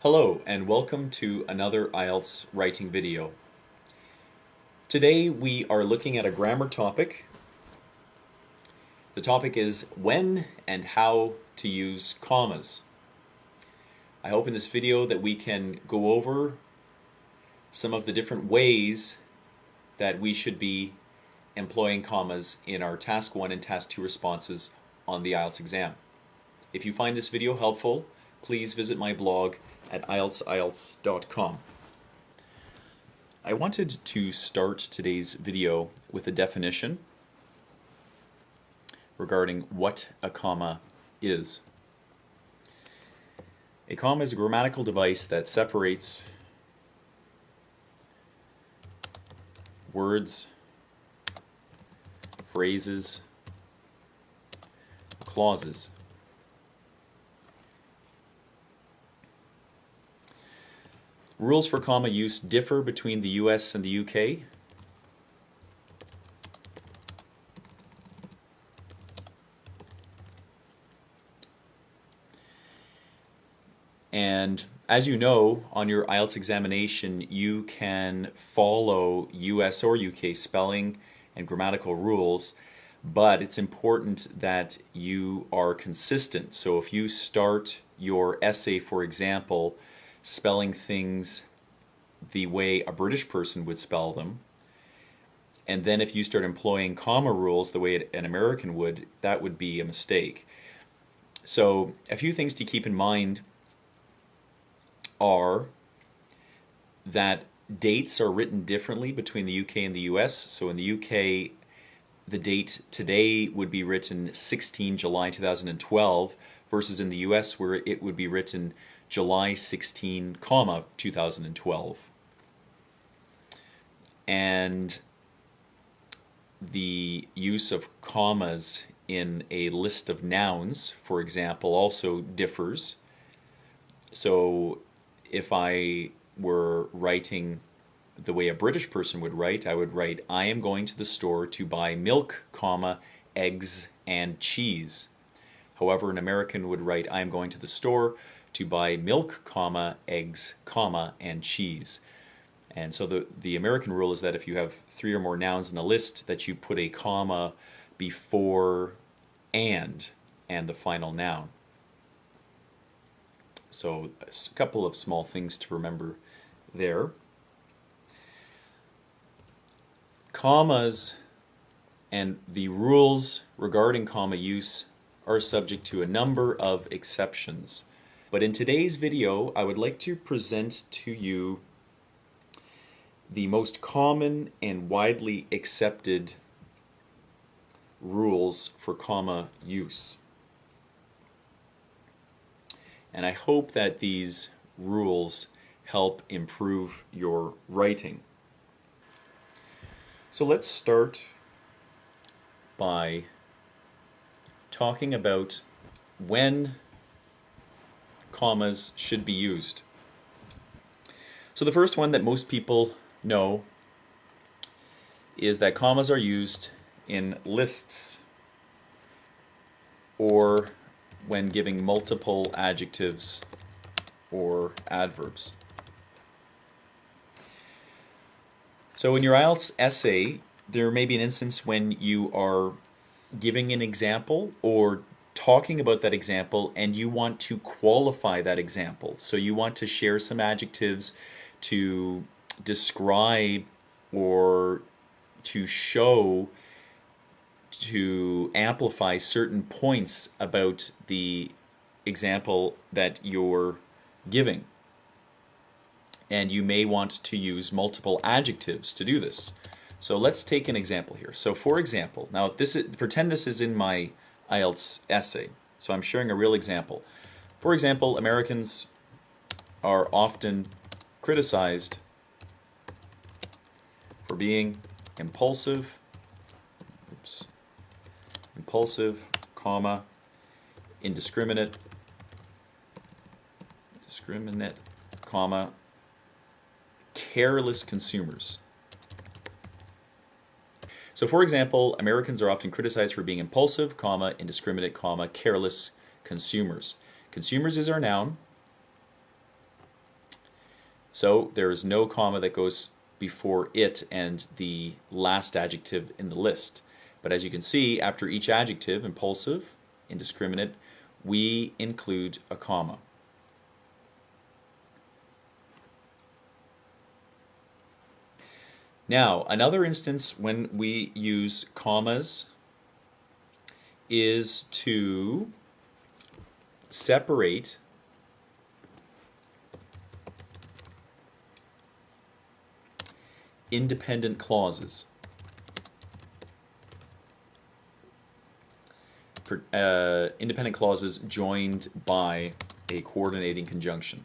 Hello and welcome to another IELTS writing video. Today we are looking at a grammar topic. The topic is when and how to use commas. I hope in this video that we can go over some of the different ways that we should be employing commas in our Task 1 and Task 2 responses on the IELTS exam. If you find this video helpful, please visit my blog at IELTS.com. I wanted to start today's video with a definition regarding what a comma is. A comma is a grammatical device that separates words, phrases, clauses. Rules for comma use differ between the US and the UK. And as you know, on your IELTS examination, you can follow US or UK spelling and grammatical rules, but it's important that you are consistent. So if you start your essay, for example, spelling things the way a British person would spell them, and then if you start employing comma rules the way an American would, that would be a mistake. So a few things to keep in mind are that dates are written differently between the UK and the US. So in the UK, the date today would be written 16 July 2012 versus in the US where it would be written July 16, 2012. And the use of commas in a list of nouns, for example, also differs. So if I were writing the way a British person would write, I would write, I am going to the store to buy milk, comma, eggs, and cheese. However, an American would write, I am going to the store to buy milk, comma, eggs, comma, and cheese. And so the American rule is that if you have 3 or more nouns in a list, that you put a comma before and the final noun. So a couple of small things to remember there. Commas and the rules regarding comma use are subject to a number of exceptions. But in today's video, I would like to present to you the most common and widely accepted rules for comma use. And I hope that these rules help improve your writing. So let's start by talking about when commas should be used. So the first one that most people know is that commas are used in lists or when giving multiple adjectives or adverbs. So in your IELTS essay, there may be an instance when you are giving an example or talking about that example and you want to qualify that example. So you want to share some adjectives to describe or to show, to amplify certain points about the example that you're giving. And you may want to use multiple adjectives to do this. So let's take an example here. So for example, now pretend this is in my IELTS essay. So I'm sharing a real example. For example, Americans are often criticized for being impulsive, comma, indiscriminate, comma, careless consumers. So for example, Americans are often criticized for being impulsive, comma, indiscriminate, comma, careless consumers. Consumers is our noun. So there is no comma that goes before it and the last adjective in the list. But as you can see, after each adjective, impulsive, indiscriminate, we include a comma. Now, another instance when we use commas is to separate independent clauses. Independent clauses joined by a coordinating conjunction.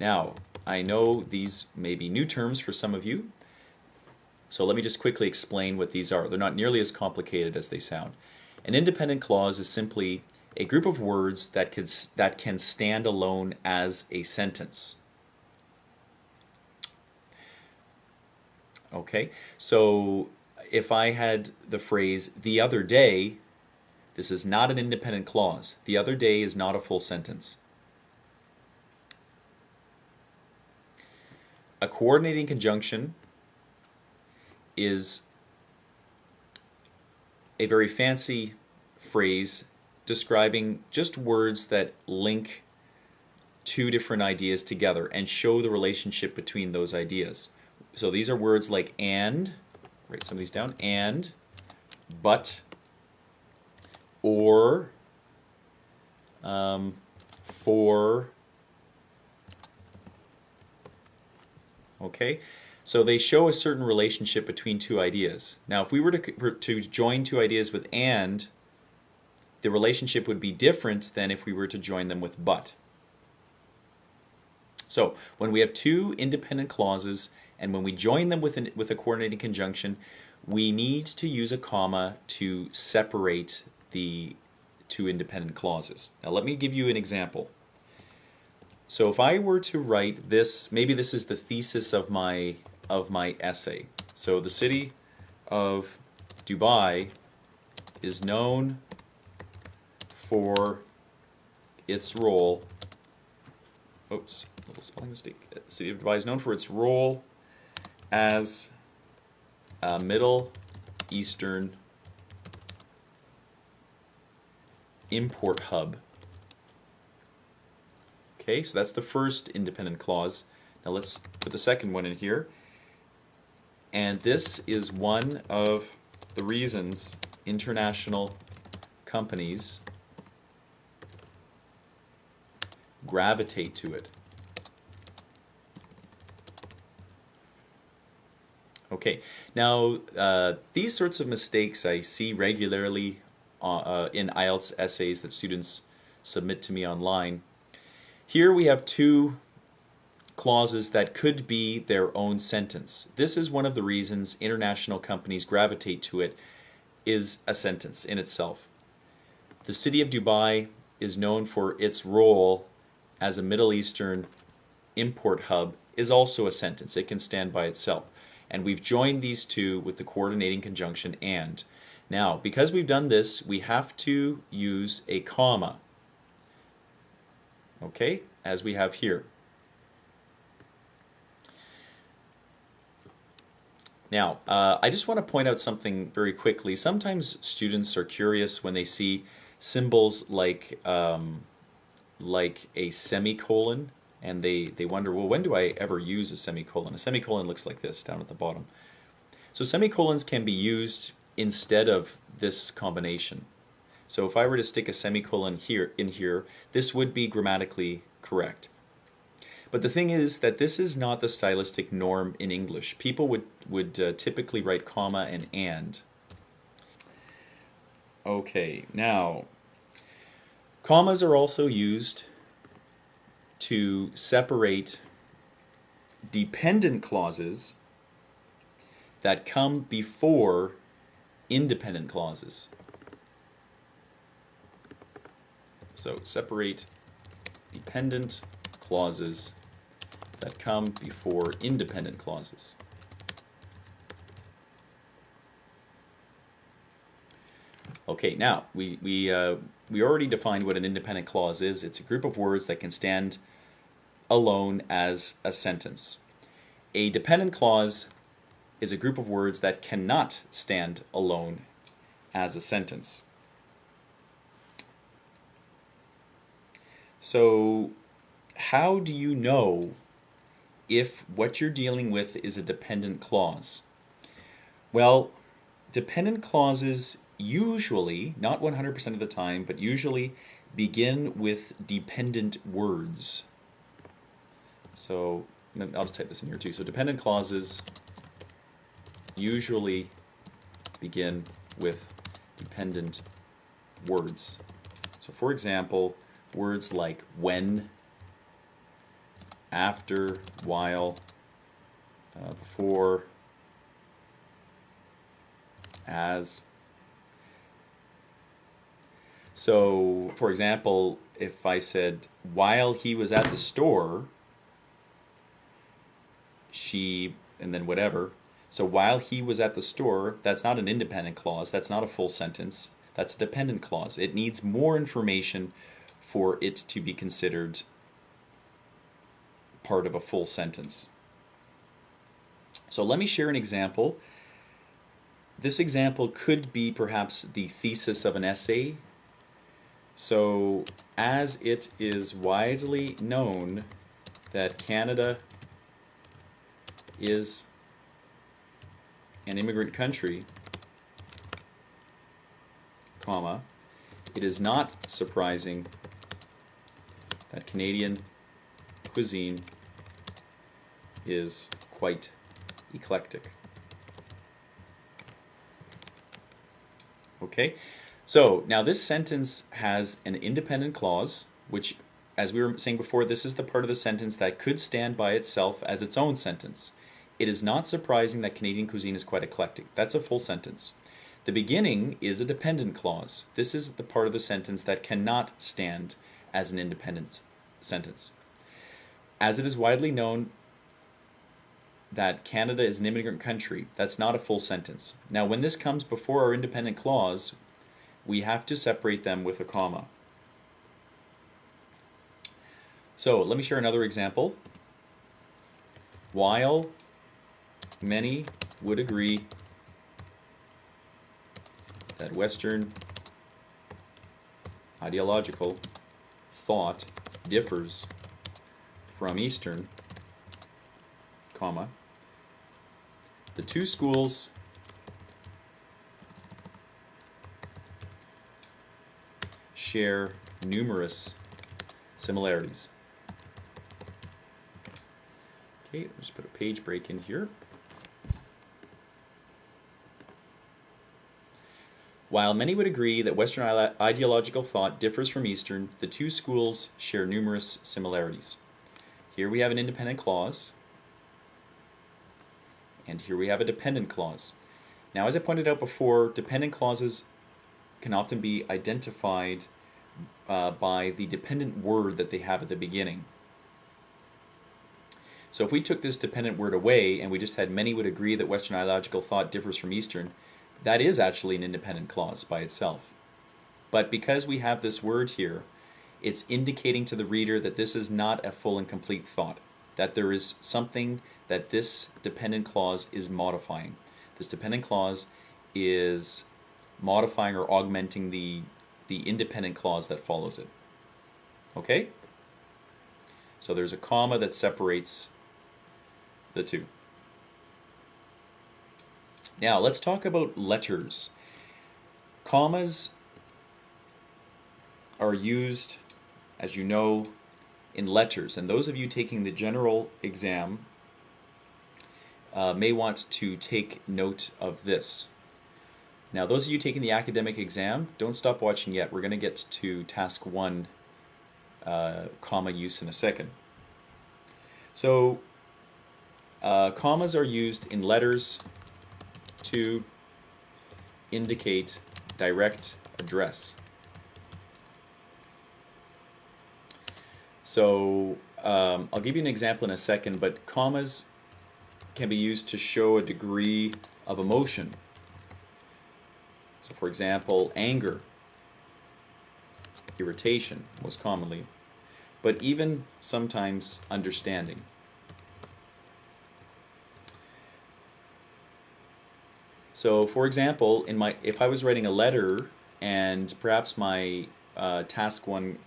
Now, I know these may be new terms for some of you, so let me just quickly explain what these are. They're not nearly as complicated as they sound. An independent clause is simply a group of words that can stand alone as a sentence. Okay, so if I had the phrase the other day, this is not an independent clause. The other day is not a full sentence. A coordinating conjunction is a very fancy phrase describing just words that link two different ideas together and show the relationship between those ideas. So these are words like and, write some of these down, and, but, or, for. Okay, so they show a certain relationship between two ideas. Now, if we were to join two ideas with and, the relationship would be different than if we were to join them with but. So when we have two independent clauses and when we join them with a coordinating conjunction, we need to use a comma to separate the two independent clauses. Now let me give you an example. So if I were to write this, maybe this is the thesis of my essay. So the city of Dubai is known for its role. Oops, little spelling mistake. The city of Dubai is known for its role as a Middle Eastern import hub. Okay, so that's the first independent clause. Now let's put the second one in here. And this is one of the reasons international companies gravitate to it. Okay, now these sorts of mistakes I see regularly in IELTS essays that students submit to me online. Here we have two clauses that could be their own sentence. This is one of the reasons international companies gravitate to it, is a sentence in itself. The city of Dubai is known for its role as a Middle Eastern import hub is also a sentence. It can stand by itself. And we've joined these two with the coordinating conjunction and. Now, because we've done this, we have to use a comma. Okay, as we have here. Now, I just want to point out something very quickly. Sometimes students are curious when they see symbols like a semicolon, and they wonder, well, when do I ever use a semicolon? A semicolon looks like this down at the bottom. So semicolons can be used instead of this combination. So if I were to stick a semicolon in here, this would be grammatically correct. But the thing is that this is not the stylistic norm in English. People would typically write comma and. Okay, now, commas are also used to separate dependent clauses that come before independent clauses. So separate dependent clauses that come before independent clauses. Okay, now we already defined what an independent clause is. It's a group of words that can stand alone as a sentence. A dependent clause is a group of words that cannot stand alone as a sentence. So, how do you know if what you're dealing with is a dependent clause? Well, dependent clauses usually, not 100% of the time, but usually begin with dependent words. So, I'll just type this in here too. So, dependent clauses usually begin with dependent words. So, for example, words like when, after, while, before, as. So, for example, if I said, while he was at the store, she, and then whatever. So, while he was at the store, that's not an independent clause. That's not a full sentence. That's a dependent clause. It needs more information for it to be considered part of a full sentence. So let me share an example. This example could be perhaps the thesis of an essay. So, as it is widely known that Canada is an immigrant country, comma, it is not surprising that Canadian cuisine is quite eclectic. Okay, so now this sentence has an independent clause, which, as we were saying before, this is the part of the sentence that could stand by itself as its own sentence. It is not surprising that Canadian cuisine is quite eclectic. That's a full sentence. The beginning is a dependent clause. This is the part of the sentence that cannot stand as an independent sentence. As it is widely known that Canada is an immigrant country, that's not a full sentence. Now, when this comes before our independent clause, we have to separate them with a comma. So, let me share another example. While many would agree that Western ideological thought differs from Eastern, comma, the two schools share numerous similarities. Okay, let's put a page break in here. While many would agree that Western ideological thought differs from Eastern, the two schools share numerous similarities. Here we have an independent clause, and here we have a dependent clause. Now, as I pointed out before, dependent clauses can often be identified by the dependent word that they have at the beginning. So if we took this dependent word away and we just had many would agree that Western ideological thought differs from Eastern, that is actually an independent clause by itself. But because we have this word here, it's indicating to the reader that this is not a full and complete thought, that there is something that this dependent clause is modifying. This dependent clause is modifying or augmenting the independent clause that follows it. Okay? So there's a comma that separates the two. Now let's talk about letters. Commas are used, as you know, in letters, and those of you taking the general exam may want to take note of this. Now, those of you taking the academic exam, don't stop watching yet. We're going to get to task 1, comma use, in a second. So, commas are used in letters to indicate direct address. So, I'll give you an example in a second, but commas can be used to show a degree of emotion. So, for example, anger, irritation, most commonly, but even sometimes understanding. So, for example, if I was writing a letter and perhaps my task one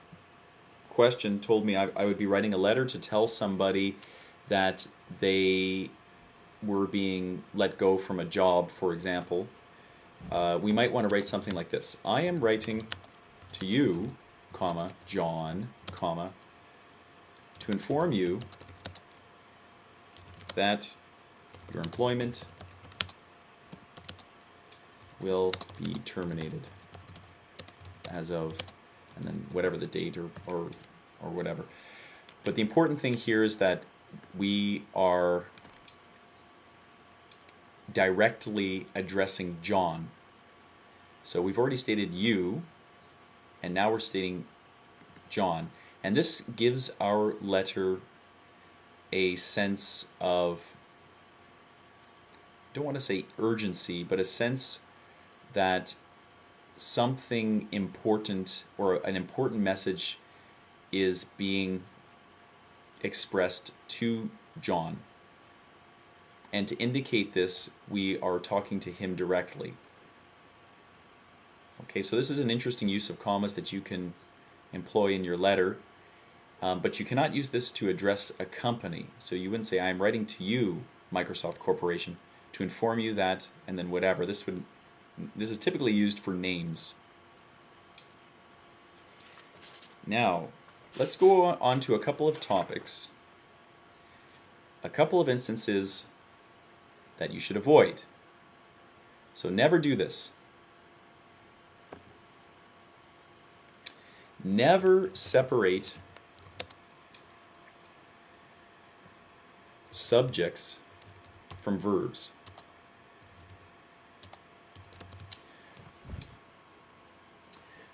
question told me I would be writing a letter to tell somebody that they were being let go from a job, for example, we might want to write something like this. I am writing to you, comma, John, comma, to inform you that your employment will be terminated as of, and then whatever the date or whatever. But the important thing here is that we are directly addressing John. So we've already stated you, and now we're stating John. And this gives our letter a sense of, I don't want to say urgency, but a sense that something important or an important message is being expressed to John. And to indicate this, we are talking to him directly. Okay, so this is an interesting use of commas that you can employ in your letter, but you cannot use this to address a company. So you wouldn't say, I am writing to you, Microsoft Corporation, to inform you that, and then whatever. This is typically used for names. Now, let's go on to a couple of topics, a couple of instances that you should avoid. So never do this. Never separate subjects from verbs.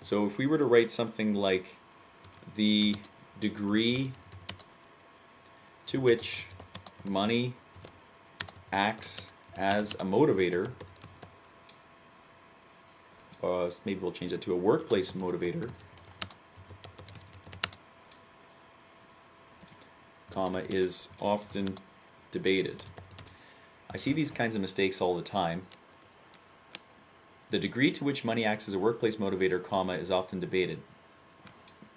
So if we were to write something like the degree to which money acts as a motivator, maybe we'll change that to a workplace motivator, comma, is often debated. I see these kinds of mistakes all the time. The degree to which money acts as a workplace motivator, comma, is often debated.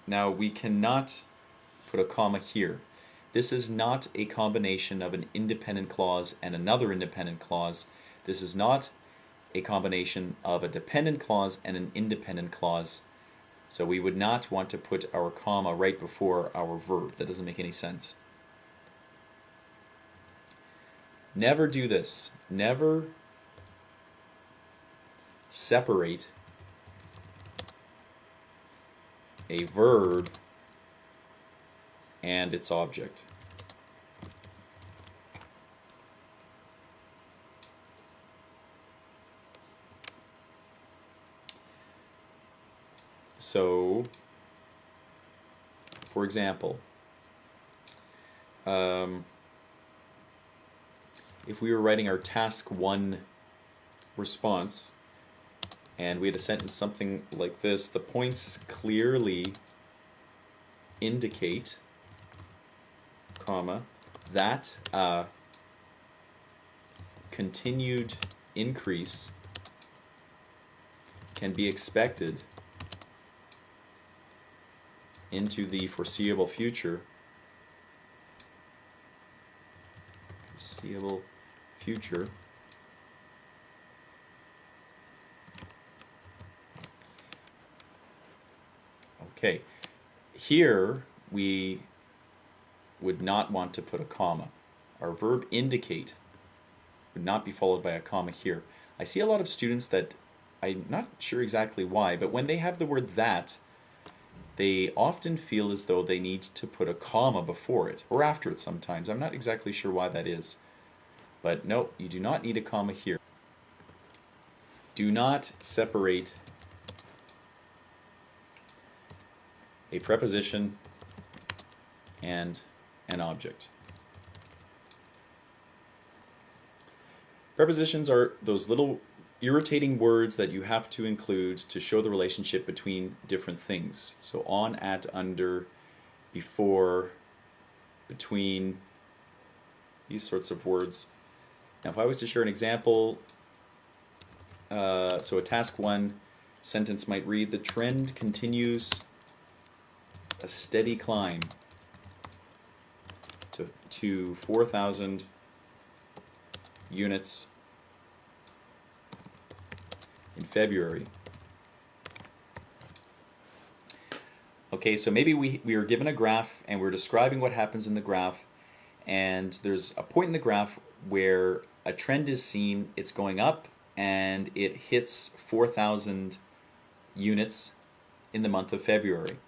Now, we cannot put a comma here. This is not a combination of an independent clause and another independent clause. This is not a combination of a dependent clause and an independent clause. So we would not want to put our comma right before our verb. That doesn't make any sense. Never do this. Never separate a verb and its object. So, for example, if we were writing our task 1 response and we had a sentence something like this, the points clearly indicate, comma, that a continued increase can be expected into the foreseeable future. Foreseeable future. Okay, here we would not want to put a comma. Our verb indicate would not be followed by a comma here. I see a lot of students that, I'm not sure exactly why, but when they have the word that, they often feel as though they need to put a comma before it, or after it sometimes. I'm not exactly sure why that is. But no, you do not need a comma here. Do not separate a preposition and an object. Prepositions are those little irritating words that you have to include to show the relationship between different things. So on, at, under, before, between, these sorts of words. Now if I was to share an example, so a task 1 sentence might read, the trend continues a steady climb to 4,000 units in February. Okay, so maybe we are given a graph and we're describing what happens in the graph, and there's a point in the graph where a trend is seen, it's going up, and it hits 4,000 units in the month of February.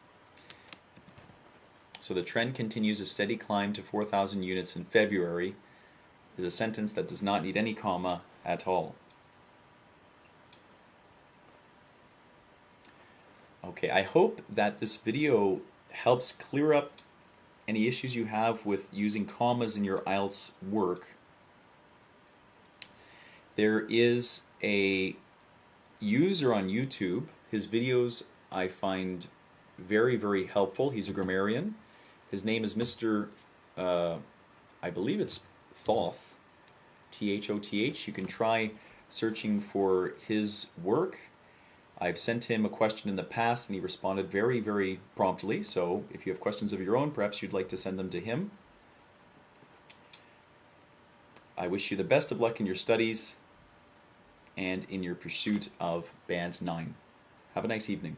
So the trend continues a steady climb to 4,000 units in February is a sentence that does not need any comma at all. Okay, I hope that this video helps clear up any issues you have with using commas in your IELTS work. There is a user on YouTube. His videos I find very, very helpful. He's a grammarian. His name is Mr. I believe it's Thoth, T-H-O-T-H. You can try searching for his work. I've sent him a question in the past and he responded very, very promptly. So if you have questions of your own, perhaps you'd like to send them to him. I wish you the best of luck in your studies and in your pursuit of Band 9. Have a nice evening.